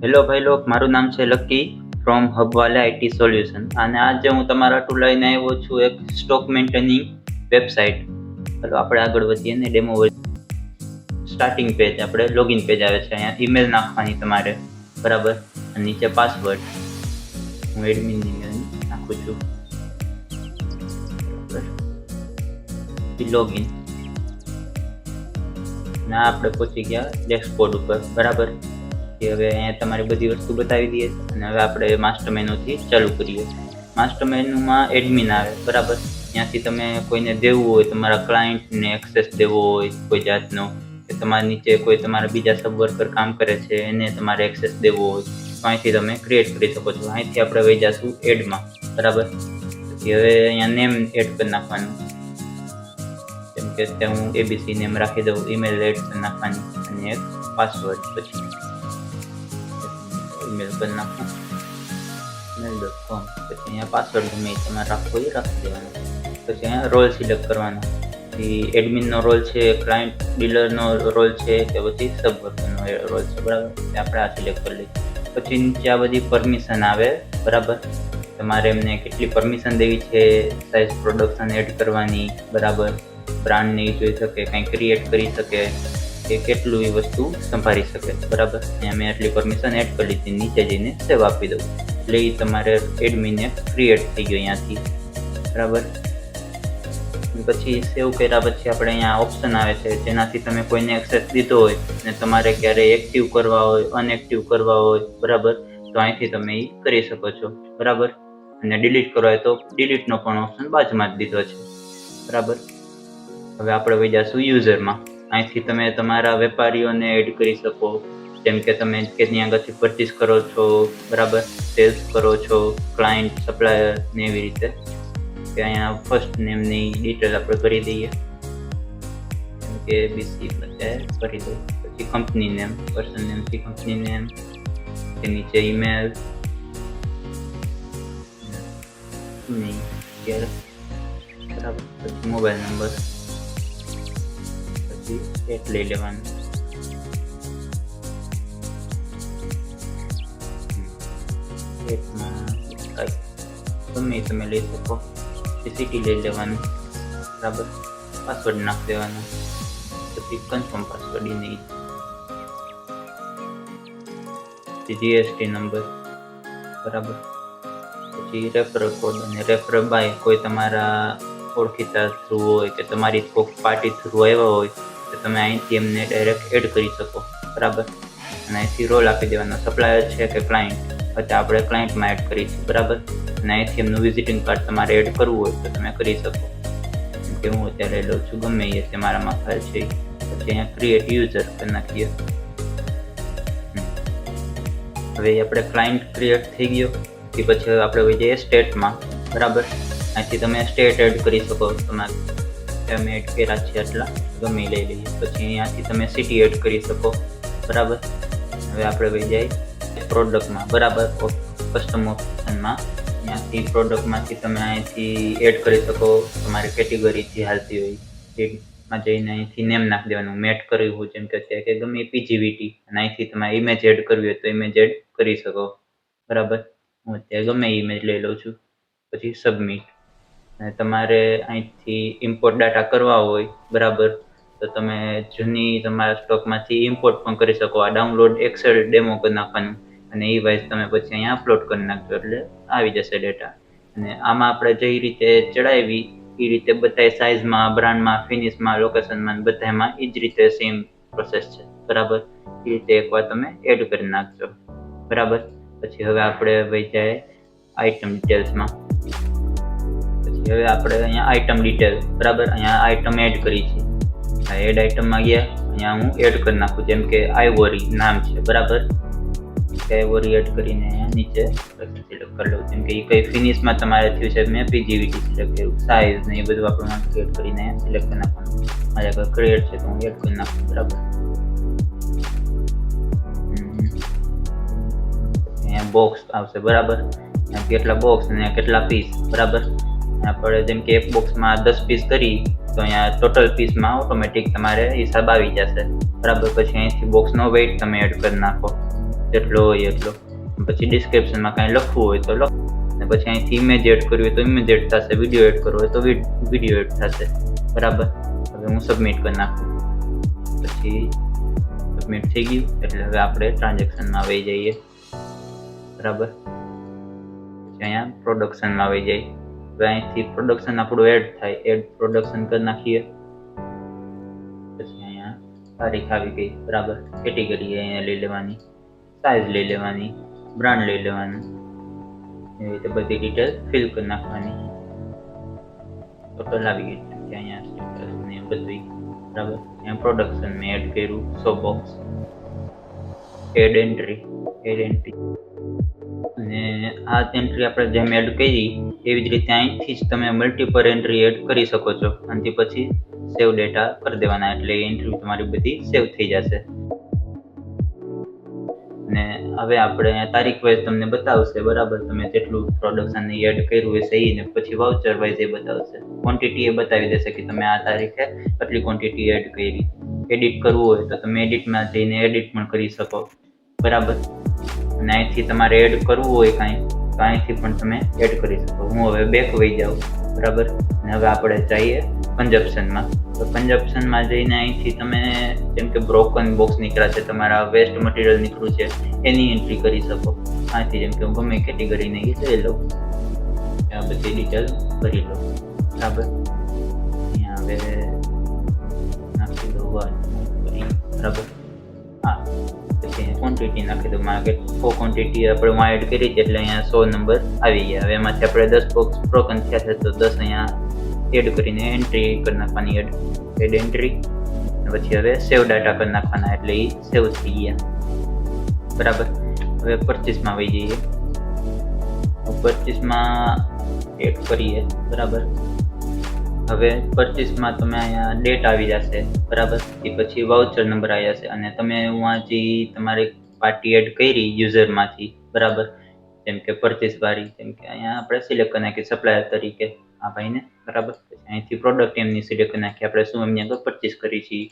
Hello ભાઈ લોક, મારું નામ છે લકી ફ્રોમ હબવાલે આઈટી સોલ્યુશન. અને આજે હું તમારા ટુ લઈને આવ્યો છું એક સ્ટોક મેન્ટેનિંગ વેબસાઇટ. ચાલો આપણે આગળ વધીએ ને ડેમો. સ્ટાર્ટિંગ પેજ આપણે લોગિન પેજ આવે છે. અહીંયા ઈમેલ નાખવાની તમારે, બરાબર. અને નીચે પાસવર્ડ હું એડમિન ઈમેલ નાખું છું. લોગિન ના આપણે પહોંચી ગયા ડેસ્કબોર્ડ ઉપર, બરાબર. હવે અહીંયા તમારી બધી વસ્તુ બતાવી દઈએ. અને હવે આપણે માસ્ટર મેનુથી ચાલુ કરીએ. માસ્ટર મેનુમાં એડમિન આવે, બરાબર. ત્યાંથી તમે કોઈને દેવું હોય, તમારા ક્લાયન્ટને એક્સેસ દેવો હોય કોઈ જાતનો, કે તમારા નીચે કોઈ તમારા બીજા સબ વર્કર કામ કરે છે એને તમારે એક્સેસ દેવો હોય, તો અહીંથી તમે ક્રિએટ કરી શકો છો. અહીંથી આપણે વહી જઈશું એડમાં, બરાબર. પછી હવે અહીંયા નેમ એડ કરી નાખવાનું. જેમ કે ત્યાં હું એબીસી નેમ રાખી દઉં. ઈમેલ એડ કરી નાખવાની અને એક પાસવર્ડ. પછી ઈમેલ કરી નાખું mail.com. પછી અહીંયા પાસવર્ડ ગમે તમારે રાખવો એ રાખી દેવાનો. પછી અહીંયા રોલ સિલેક્ટ કરવાનો. એડમિનનો રોલ છે, ક્લાયન્ટ ડીલરનો રોલ છે, કે પછી સબ વર્કરનો રોલ છે, બરાબર. આપણે આ સિલેક્ટ કરી લઈએ. પછી નીચે આ બધી પરમિશન આવે, બરાબર. તમારે એમને કેટલી પરમિશન દેવી છે, સાઇઝ પ્રોડક્શન એડ કરવાની, બરાબર. બ્રાન્ડ નહીં જોઈ શકે, કંઈ ક્રિએટ કરી શકે, કે કેટલું એ વસ્તુ સંભાળી શકે, બરાબર. અહીંયા મેં આટલી પરમિશન એડ કરી લીધી. નીચે જઈને સેવ આપી દઉં એટલે એ તમારે એડમિને ક્રિએટ થઈ ગયો અહીંયાથી, બરાબર. પછી સેવ કર્યા પછી આપણે અહીંયા ઓપ્શન આવે છે જેનાથી તમે કોઈને એક્સેસ દીધો હોય અને તમારે ક્યારે એક્ટિવ કરવા હોય, અનએક્ટિવ કરવા હોય, બરાબર, તો અહીંથી તમે એ કરી શકો છો, બરાબર. અને ડિલીટ કરવા હોય તો ડિલીટનો પણ ઓપ્શન બાજુમાં જ દીધો છે, બરાબર. હવે આપણે વહી જઈશું યુઝરમાં. અહીંથી તમે તમારા વેપારીઓને એડ કરી શકો, જેમ કે તમે કે ત્યાં આગળથી પરચેસ કરો છો, બરાબર, સેલ્સ કરો છો, ક્લાયન્ટ, સપ્લાયર ને એવી રીતે. કે અહીંયા ફર્સ્ટ નેમની ડિટેલ આપણે કરી દઈએ, જેમ કે બીસી કરી દઈએ. પછી કંપની નેમ, પર્સન નેમથી કંપની નેમ, કે નીચે ઈમેલ, બરાબર. પછી મોબાઈલ નંબર, સ્ટેટ લઈ લેવાનું. સ્ટેટમાં ગમે તમે લઈ શકો. સિટી લઈ લેવાનું, બરાબર. પાસવર્ડ નાખી દેવાનો. પછી કન્ફર્મ પાસવર્ડ નહીં. પછી જીએસટી નંબર, બરાબર. પછી રેફરલ કોડ અને રેફરલ બાય કોઈ તમારા ઓળખીતા થ્રુ હોય કે તમારી કોઈક પાર્ટી થ્રુ આવ્યા હોય તો તમે અહીંથી એમને ડાયરેક્ટ એડ કરી શકો, બરાબર. અને અહીંથી રોલ આપી દેવાનો. સપ્લાયર છે કે ક્લાયન્ટ, અથવા આપણે ક્લાયન્ટમાં એડ કરી છે, બરાબર. અને અહીંથી એમનું વિઝિટિંગ કાર્ડ તમારે એડ કરવું હોય તો તમે કરી શકો. જેમ કે હું અત્યારે લઉં છું, ગમે એ તમારામાં ફાઇલ છે. પછી અહીંયા ક્રિએટ યુઝર કરી નાખીએ. હવે આપણે ક્લાયન્ટ ક્રિએટ થઈ ગયો. એ પછી આપણે વહી જઈએ સ્ટેટમાં, બરાબર. અહીંથી તમે સ્ટેટ એડ કરી શકો. તમારે તમે એડ કર્યા છે એટલા ગમે લઈ લઈએ. પછી અહીંયાથી તમે સિટી એડ કરી શકો, બરાબર. હવે આપણે વહી જાય પ્રોડક્ટમાં, બરાબર. કસ્ટમ ઓપ્શનમાં અહીંયાથી પ્રોડક્ટમાંથી તમે અહીંથી એડ કરી શકો તમારી કેટેગરી જે હાલતી હોય એમાં જઈને અહીંથી નેમ નાખી દેવાનું. મેટ કરવું હોય, જેમ કે છે કે ગમે પીજીવીટી, અને અહીંથી તમારે ઇમેજ એડ કરવી હોય તો ઇમેજ એડ કરી શકો, બરાબર. હું અત્યારે ગમે ઇમેજ લઈ લઉં છું. પછી સબમિટ. અને તમારે અહીંથી ઇમ્પોર્ટ ડાટા કરવા હોય, બરાબર, તો તમે જૂની તમારા સ્ટોકમાંથી ઇમ્પોર્ટ પણ કરી શકો. આ ડાઉનલોડ એક્સેલ ડેમો કરી નાખવાનું અને એ વાઇઝ તમે પછી અહીંયા અપલોડ કરી નાખજો એટલે આવી જશે ડેટા. અને આમાં આપણે જે રીતે ચડાવી એ રીતે બધાય સાઇઝમાં, બ્રાન્ડમાં, ફિનિશમાં, લોકેશનમાં બધામાં એ જ રીતે સેમ પ્રોસેસ છે, બરાબર. એ રીતે એકવાર તમે એડ કરી નાખજો, બરાબર. પછી હવે આપણે વહી જાય આઇટમ ડિટેલ્સમાં. પછી હવે આપણે અહીંયા આઇટમ ડિટેલ, બરાબર. અહીંયા આઇટમ એડ કરી છે. આ એડ આઇટમમાં ગયા. અહીંયા હું એડ કરી નાખું, જેમ કે આઈવોરી નામ છે, બરાબર. આઈવોરી એડ કરીને અહીંયા નીચે સિલેક્ટ કરી લઉં. જેમ કે એ કઈ ફિનિશમાં તમારે થયું છે મેં પીજીવીટી સિલેક્ટ કર્યું. સાઇઝ ને એ બધું આપણે ક્રિએટ કરીને સિલેક્ટ કરી નાખવાનું. મારે આગળ ક્રિએટ છે તો હું એડ કરી નાખું, બરાબર. અહીંયા બોક્સ આવશે, બરાબર. કેટલા બોક્સ અને કેટલા પીસ, બરાબર. આપણે જેમ કે એક બોક્સમાં 10 પીસ કરી તો અહીંયા ટોટલ પીસમાં ઓટોમેટિક તમારે હિસાબ આવી જશે, બરાબર. પછી અહીંથી બોક્સનો વેઇટ તમે એડ કરી નાખો. જેટલો હોય એટલો. પછી ડિસ્ક્રિપ્શનમાં કાંઈ લખવું હોય તો લખો, અને પછી અહીંથી ઇમેજ એડ કરવી હોય તો ઇમેજ એડ થશે, વિડીયો એડ કરવો હોય તો વિડીયો એડ થશે. બરાબર. હવે હું સબમિટ કરી નાખું, પછી સબમિટ થઈ ગયું એટલે હવે આપણે ટ્રાન્ઝેક્શનમાં આવી જઈએ. બરાબર. પછી અહીંયા પ્રોડક્શનમાં આવી જાય. હવે અહીંથી પ્રોડક્શન આપણું એડ થાય, એડ પ્રોડક્શન કરી નાખીએ. પછી અહીંયા તારીખ આવી ગઈ. બરાબર. કેટેગરી અહીંયા લઈ લેવાની, સાઇઝ લઈ લેવાની, બ્રાન્ડ લઈ લેવાનું, એવી રીતે બધી ડિટેલ ફિલ કરી નાખવાની. ટોટલ આવી ગઈ છે અહીંયા સ્ટેટસ ને બધું. બરાબર. અહીંયા પ્રોડક્શન મેં એડ કર્યું, સો બોક્સ, એડ એન્ટ્રી, અને આ એન્ટ્રી આપણે જેમ એડ કરી એવી જ રીતે અહીંથી જ તમે મલ્ટીપલ એન્ટ્રી એડ કરી શકો છો. અને પછી સેવ ડેટા કરી દેવાના, એટલે એન્ટ્રી તમારી બધી સેવ થઈ જશે. અને હવે આપણે અહીંયા તારીખ વાઇઝ તમને બતાવશે. બરાબર. તમે જેટલું પ્રોડક્શન એડ કર્યું હશે એ, ને પછી વાઉચર વાઇઝ એ બતાવશે. ક્વોન્ટિટી એ બતાવી દેશે કે તમે આ તારીખે કેટલી ક્વોન્ટિટી એડ કરી. એડિટ કરવું હોય તો તમે એડિટમાં જઈને એડિટ પણ કરી શકો. બરાબર. અને અહીંથી તમારે એડ કરવું હોય કાંઈ તો અહીંથી પણ તમે એડ કરી શકો. હું હવે બેક વહી જાઉં. બરાબર. અને હવે આપણે જઈએ કન્ઝપ્શનમાં. તો કન્ઝપ્શનમાં જઈને અહીંથી તમે જેમ કે બ્રોકન બોક્સ નીકળ્યા છે, તમારા વેસ્ટ મટીરિયલ નીકળ્યું છે, એની એન્ટ્રી કરી શકો. અહીંથી જેમ કે હું ગમે કેટેગરીને એ લઈ લઉં, આ બધી ડિટેલ ભરી લઉં. બરાબર. અહીંયા હવે નાખી દઉં 1. બરાબર. હા, પછી ક્વોન્ટિટી નાખી દઉં. માર્કેટ 4 ક્વોન્ટિટી આપણે એડ કરી છે એટલે અહીંયા 100 નંબર આવી ગયા. હવે એમાંથી આપણે 10 બોક્સ બ્રોકન થયા છે તો 10 અહીંયા એડ કરીને એન્ટ્રી કરી નાખવાની, એડ એન્ટ્રી. પછી હવે સેવ ડાટા કરી નાખવાના, એટલે એ સેવ થઈ ગયા. બરાબર. હવે પરચેસમાં આવી જઈએ. પરચેસમાં એડ કરીએ. બરાબર. હવે પરચેસમાં તમે અહીંયા ડેટ આવી જશે. બરાબર. એ પછી વાઉચર નંબર આવી જશે, અને તમે વાંચી તમારી પાર્ટી એડ કરી યુઝરમાંથી. બરાબર. જેમ કે પરચેસ વાળી, જેમ કે અહીંયા આપણે સિલેક્ટ કરી નાખીએ સપ્લાયર તરીકે આ ભાઈને. બરાબર. અહીંથી પ્રોડક્ટ એમની સિલેક્ટ કરી નાખીએ, આપણે શું એમની આગળ પરચેસ કરી છીએ,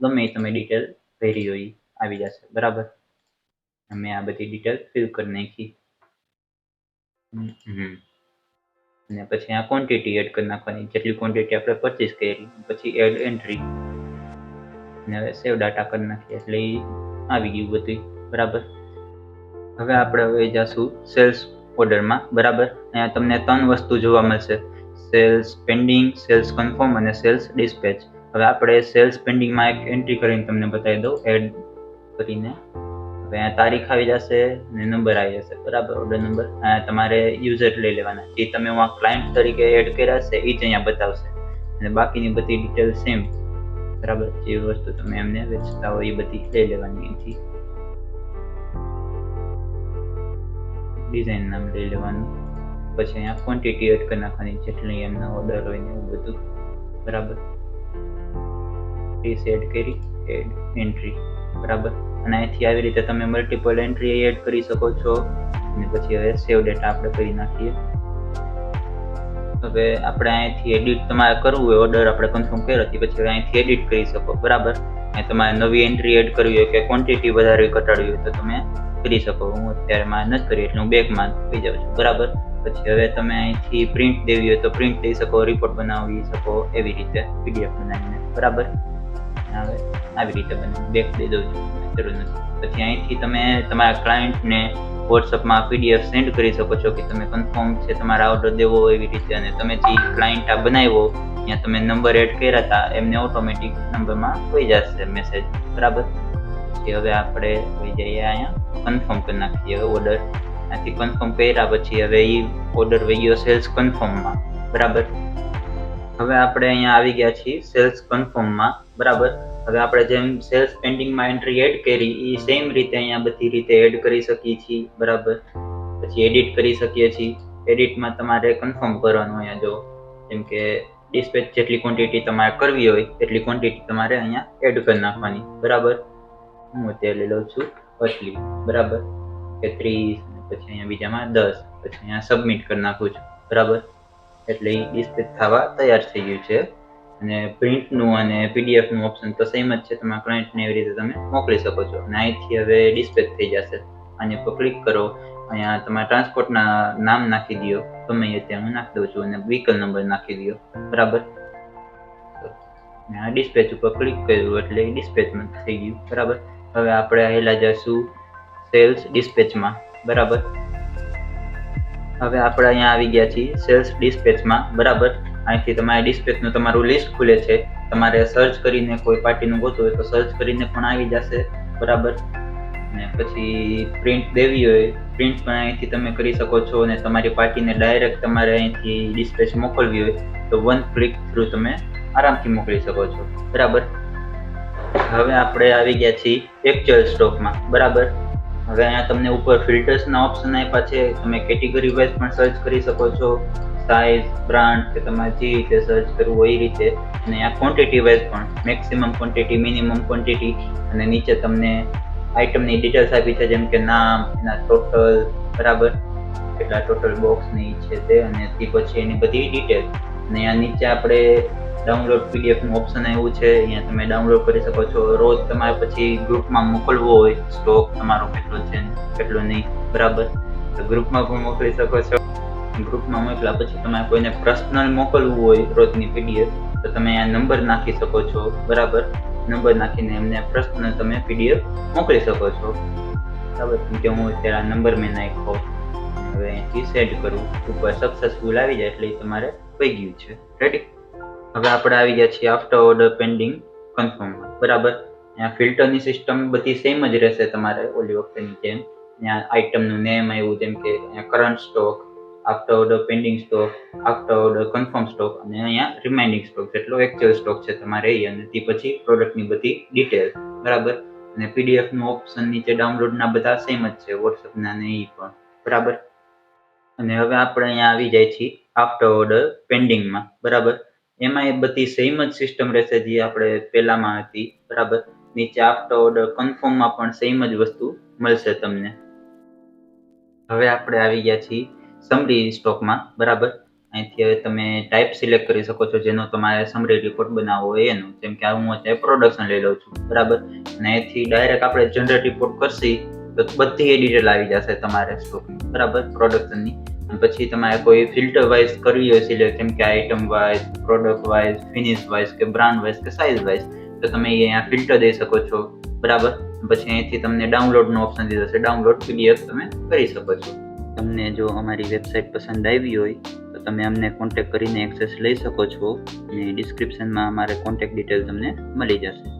ગમે એ તમે ડિટેલ ભરી હોય આવી જશે. બરાબર. અમે આ બધી ડિટેલ ફિલ કરી નાખી. અને પછી આ ક્વોન્ટિટી એડ કરી નાખવાની, જેટલી ક્વોન્ટિટી આપણે પરચેસ કરી. પછી એડ એન્ટ્રી, અને હવે સેવ ડાટા કરી નાખીએ એટલે આવી ગયું બધું. બરાબર. હવે આપણે હવે જઈશું સેલ્સ ઓર્ડરમાં. બરાબર. અહીંયા તમને 3 વસ્તુ જોવા મળશે, સેલ્સ પેન્ડિંગ, સેલ્સ કન્ફર્મ અને સેલ્સ ડિસ્પેચ. હવે આપણે સેલ્સ પેન્ડિંગમાં એક એન્ટ્રી કરીને તમને બતાવી દઉં, એડ કરીને. હવે અહીંયા તારીખ આવી જશે અને નંબર આવી જશે. બરાબર. ઓર્ડર નંબર અહીંયા તમારે યુઝર લઈ લેવાના, જે તમે ક્લાયન્ટ તરીકે એડ કર્યા છે એ જ અહીંયા બતાવશે, અને બાકીની બધી ડિટેલ સેમ. બરાબર. જે વસ્તુ તમે એમને વેચતા હોય એ બધી લઈ લેવાની. અહીંથી ડિઝાઇન નામ લઈ લેવાનું. પછી અહીંયા ક્વોન્ટિટી એડ કરી નાખવાની, જેટલી એમના ઓર્ડર હોય ને એવું બધું. બરાબર. પીસ એડ કરી, એડ એન્ટ્રી. બરાબર. અને અહીંથી આવી રીતે તમે મલ્ટિપલ એન્ટ્રી એડ કરી શકો છો. અને પછી હવે સેવ ડેટા આપણે કરી નાખીએ. હવે આપણે અહીંથી એડિટ તમારે કરવું હોય, ઓર્ડર આપણે કન્ફર્મ કર્યો હતી, પછી હવે અહીંથી એડિટ કરી શકો. બરાબર. અહીં તમારે નવી એન્ટ્રી એડ કરવી હોય કે ક્વોન્ટિટી વધારવી ઘટાડવી હોય તો તમે કરી શકો. હું અત્યારે માં નથી કરી એટલે હું બેકમાં થઈ જાઉં છું. બરાબર. પછી હવે તમે અહીંથી પ્રિન્ટ દેવી હોય તો પ્રિન્ટ દઈ શકો, રિપોર્ટ બનાવી શકો, એવી રીતે પીડીએફ બનાવીને. બરાબર. હવે આવી રીતે બેક દઈ દઉં છું, જરૂર નથી. પછી અહીંથી તમે તમારા ક્લાયન્ટને વોટ્સઅપમાં પીડીએફ સેન્ડ કરી શકો છો કે તમે કન્ફર્મ છે તમારા ઓર્ડર દેવો એવી રીતે. અને તમે જે ક્લાયન્ટ આ બનાવ્યો ત્યાં તમે નંબર એડ કર્યા હતા એમને ઓટોમેટિક નંબરમાં હોઈ જશે મેસેજ. બરાબર. પછી હવે આપણે હોઈ જઈએ અહીંયા કન્ફર્મ કરી નાખીએ ઓર્ડર. આથી કન્ફર્મ કર્યા પછી હવે એ ઓર્ડર વહી ગયો સેલ્સ કન્ફર્મમાં. બરાબર. હવે આપણે અહીંયા આવી ગયા છીએ સેલ્સ કન્ફર્મમાં. બરાબર. હવે આપણે જેમ સેલ્સ પેન્ડિંગમાં એન્ટ્રી એડ કરી એ સેમ રીતે અહીંયા બધી રીતે એડ કરી શકીએ છીએ. બરાબર. પછી એડિટ કરી શકીએ છીએ. એડિટમાં તમારે કન્ફર્મ કરવાનું અહીંયા જો, જેમ કે ડિસ્પેચ જેટલી ક્વોન્ટિટી તમારે કરવી હોય એટલી ક્વોન્ટિટી તમારે અહીંયા એડ કરી નાખવાની. બરાબર. હું અત્યારે લઈ લઉં છું આટલી. બરાબર. કે 30, પછી અહીંયા બીજામાં 10, પછી અહીંયા સબમિટ કરી નાખું છું. બરાબર. એટલે એ ડિસ્પેચ થવા તૈયાર થઈ ગયું છે. અને પ્રિન્ટનું અને પીડીએફનું ઓપ્શન તો સેમ જ છે, તમારા ક્લાયન્ટને એવી રીતે તમે મોકલી શકો છો. અને અહીંથી હવે ડિસ્પેચ થઈ જશે. આની પર ક્લિક કરો. અહીંયા તમારા ટ્રાન્સપોર્ટના નામ નાખી દો, ગમે ત્યાં હું નાખી દઉં છું, અને વ્હીકલ નંબર નાખી દો. બરાબર. આ ડિસ્પેચ ઉપર ક્લિક કર્યું એટલે ડિસ્પેચમાં થઈ ગયું. બરાબર. હવે આપણે આવેલા જશું સેલ્સ ડિસ્પેચમાં. બરાબર. હવે આપણે અહીંયા આવી ગયા છીએ સેલ્સ ડિસ્પેચમાં. બરાબર. અહીંથી તમારે ડિસ્પેચનું તમારું લિસ્ટ ખુલે છે. તમારે સર્ચ કરીને કોઈ પાર્ટીનું ગોતવું હોય તો સર્ચ કરીને પણ આવી જશે. બરાબર. અને પછી પ્રિન્ટ દેવી હોય, પ્રિન્ટ પણ અહીંથી તમે કરી શકો છો. અને તમારી પાર્ટીને ડાયરેક્ટ તમારે અહીંથી ડિસ્પેચ મોકલવી હોય તો વન ક્લિક થ્રુ તમે આરામથી મોકલી શકો છો. બરાબર. હવે આપણે આવી ગયા છીએ એક્ચ્યુઅલ સ્ટોકમાં. બરાબર. હવે અહીંયા તમને ઉપર ફિલ્ટર્સના ઓપ્શન આપ્યા છે. તમે કેટેગરી વાઇઝ પણ સર્ચ કરી શકો છો, સાઇઝ, બ્રાન્ડ કે તમારે જે રીતે સર્ચ કરવું હોય એ રીતે. અને આ ક્વોન્ટિટી વાઇઝ પણ મેક્સિમમ ક્વોન્ટિટી, મિનિમમ ક્વોન્ટિટી, અને નીચે તમને આઇટમની ડિટેલ્સ આપી છે, જેમ કે નામ, એના ટોટલ, બરાબર, કેટલા ટોટલ બોક્સની છે તે, અને તે પછી એની બધી ડિટેલ. અને અહીંયા નીચે આપણે ડાઉનલોડ પીડીએફનું ઓપ્શન આવ્યું છે. અહીંયા તમે ડાઉનલોડ કરી શકો છો. રોજ તમારે પછી ગ્રુપમાં મોકલવો હોય સ્ટોક તમારો કેટલો છે કેટલો નહીં. બરાબર. તો ગ્રુપમાં પણ મોકલી શકો છો. ગ્રુપમાં મોકલ્યા પછી તમારે કોઈને પર્સનલ મોકલવું હોય રોજની પીડીએફ તો તમે અહીંયા નંબર નાખી શકો છો. બરાબર. નંબર નાખીને એમને પર્સનલ તમે પીડીએફ મોકલી શકો છો. બરાબર. કે હું અત્યારે નંબર મેં નાખ્યો, હવે અહીંથી સેન્ડ કરું, ઉપર સક્સેસફુલ આવી જાય એટલે તમારે થઈ ગયું છે. રેડી. હવે આપણે આવી ગયા છીએ આફ્ટર ઓર્ડર પેન્ડિંગ કન્ફર્મમાં. બરાબર. અહીંયા ફિલ્ટરની સિસ્ટમ બધી સેમ જ રહેશે તમારે ઓલી વખતેની જેમ. અહીંયા આઇટમનું નેમ આવ્યું, જેમ કે અહીંયા current stock, after order pending stock, after order confirm stock, અને અહીંયા રિમાઇન્ડિંગ સ્ટોક જેટલો એકચ્યુઅલ સ્ટોક છે તમારે એ, અને તે પછી પ્રોડક્ટની બધી ડિટેલ. બરાબર. અને પીડીએફનું ઓપ્શન નીચે ડાઉનલોડના બધા સેમ જ છે, વોટ્સઅપના ને એ પણ. બરાબર. અને હવે આપણે અહીંયા આવી જાય છીએ આફ્ટર ઓર્ડર પેન્ડિંગમાં. બરાબર. એમાં એ બધી સેમ જ સિસ્ટમ રહેશે જે આપણે પહેલામાં હતી. બરાબર. નીચે આફ્ટર ઓર્ડર કન્ફર્મમાં પણ સેમ જ વસ્તુ મળશે તમને. હવે આપણે આવી ગયા છીએ સમરી સ્ટોકમાં. બરાબર. અહીંથી હવે તમે ટાઈપ સિલેક્ટ કરી શકો છો, જેનો તમારે સમરી રિપોર્ટ બનાવવો હોય એનો. જેમ કે હું અત્યારે પ્રોડક્શન લઈ લઉં છું. બરાબર. અને અહીંથી ડાયરેક્ટ આપણે જનરેટ રિપોર્ટ કરશી તો બધી એ ડિટેલ આવી જશે તમારે સ્ટોકની. બરાબર. પ્રોડક્શનની. પછી તમારે કોઈ ફિલ્ટર વાઇઝ કરવી હોય સિલેક્ટ, જેમ કે item wise, product wise, finish wise, કે બ્રાન્ડ વાઇઝ, કે સાઇઝ વાઇઝ, તો તમે અહીંયા ફિલ્ટર દઈ શકો છો. બરાબર. પછી અહીંથી તમને ડાઉનલોડનો ઓપ્શન દીધો છે, ડાઉનલોડ પીડીએફ તમે કરી શકો છો. તમને જો અમારી વેબસાઇટ પસંદ આવી હોય તો તમે અમને કોન્ટેક્ટ કરીને એક્સેસ લઈ શકો છો, અને ડિસ્ક્રિપ્શનમાં અમારે કોન્ટેક્ટ ડિટેલ તમને મળી જશે.